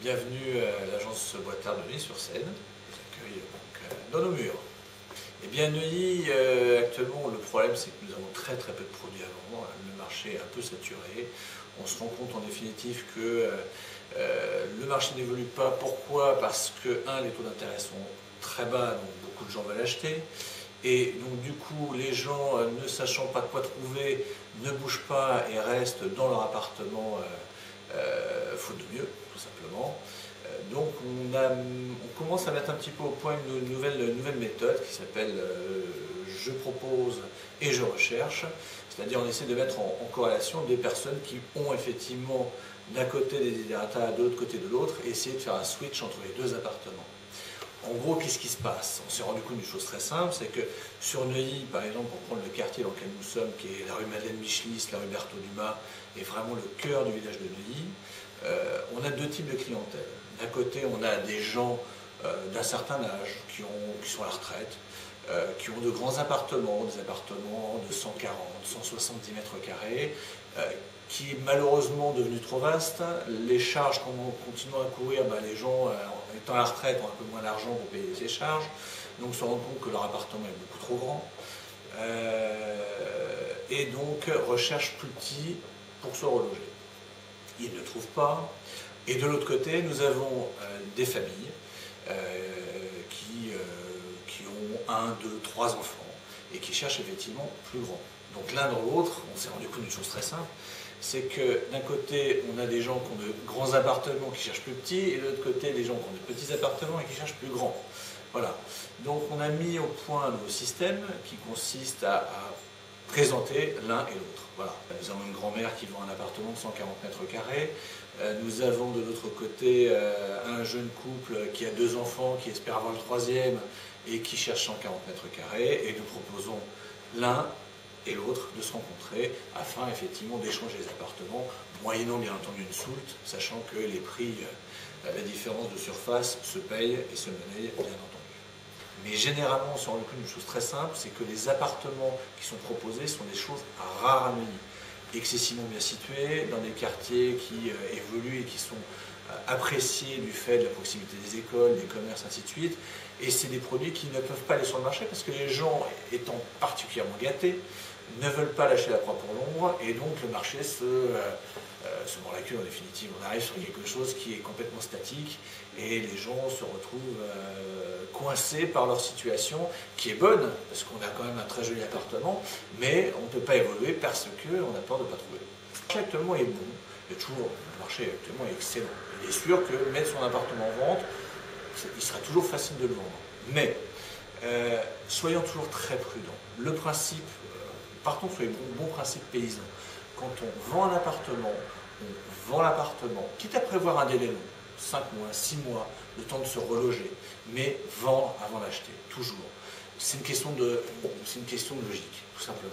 Bienvenue à l'agence Boitard de Neuilly-sur-Seine, qui nous accueille donc, dans nos murs. Eh bien, Neuilly, actuellement, le problème c'est que nous avons très peu de produits à vendre, le marché est un peu saturé. On se rend compte en définitive que le marché n'évolue pas. Pourquoi? Parce que, les taux d'intérêt sont très bas, donc beaucoup de gens veulent acheter. Et donc du coup, les gens, ne sachant pas quoi trouver, ne bougent pas et restent dans leur appartement faute de mieux, tout simplement. Donc on commence à mettre un petit peu au point une nouvelle méthode qui s'appelle je propose et je recherche. C'est-à-dire on essaie de mettre en corrélation des personnes qui ont effectivement d'un côté des desiderata, de l'autre côté de l'autre, et essayer de faire un switch entre les deux appartements. En gros, qu'est-ce qui se passe? On s'est rendu compte d'une chose très simple, c'est que sur Neuilly, par exemple, pour prendre le quartier dans lequel nous sommes, qui est la rue Madeleine-Michelis, la rue Berthaud-Dumas, est vraiment le cœur du village de Neuilly, on a deux types de clientèle. D'un côté, on a des gens d'un certain âge, qui sont à la retraite, qui ont de grands appartements, des appartements de 140, 170 mètres carrés, qui est malheureusement devenu trop vaste. Les charges, quand on continue à courir, les gens étant à la retraite ont un peu moins d'argent pour payer ces charges, donc se rendent compte que leur appartement est beaucoup trop grand, et donc recherchent plus petit pour se reloger. Ils ne trouvent pas, et de l'autre côté, nous avons des familles qui ont 1, 2, 3 enfants, et qui cherchent effectivement plus grand. Donc l'un dans l'autre, on s'est rendu compte d'une chose très simple, c'est que d'un côté, on a des gens qui ont de grands appartements qui cherchent plus petits, et de l'autre côté, des gens qui ont de petits appartements et qui cherchent plus grands. Voilà. Donc on a mis au point un nouveau système qui consiste à présenter l'un et l'autre. Voilà. Nous avons une grand-mère qui vend un appartement de 140 mètres carrés. Nous avons de l'autre côté un jeune couple qui a 2 enfants, qui espère avoir le 3e et qui cherche 140 mètres carrés. Et nous proposons l'un et l'autre de se rencontrer afin effectivement d'échanger les appartements, moyennant bien entendu une soulte, sachant que les prix, la différence de surface se paye et se monnaie bien entendu. Mais généralement on se rend compte d'une chose très simple, c'est que les appartements qui sont proposés sont des choses rares à Neuilly, excessivement bien situés, dans des quartiers qui évoluent et qui sont appréciés du fait de la proximité des écoles, des commerces, ainsi de suite. Et c'est des produits qui ne peuvent pas aller sur le marché parce que les gens, étant particulièrement gâtés, ne veulent pas lâcher la proie pour l'ombre, et donc le marché se mord la queue en définitive. On arrive sur quelque chose qui est complètement statique et les gens se retrouvent coincés par leur situation qui est bonne, parce qu'on a quand même un très joli appartement, mais on ne peut pas évoluer parce qu'on a peur de ne pas trouver. Le marché actuellement est bon, le marché actuellement est excellent. Il est sûr que mettre son appartement en vente, il sera toujours facile de le vendre. Mais soyons toujours très prudents. Le principe, partons sur les bons principes paysans. Quand on vend un appartement, on vend l'appartement, quitte à prévoir un délai long, 5 mois, 6 mois, le temps de se reloger, mais vendre avant d'acheter, toujours. C'est une question de logique, tout simplement.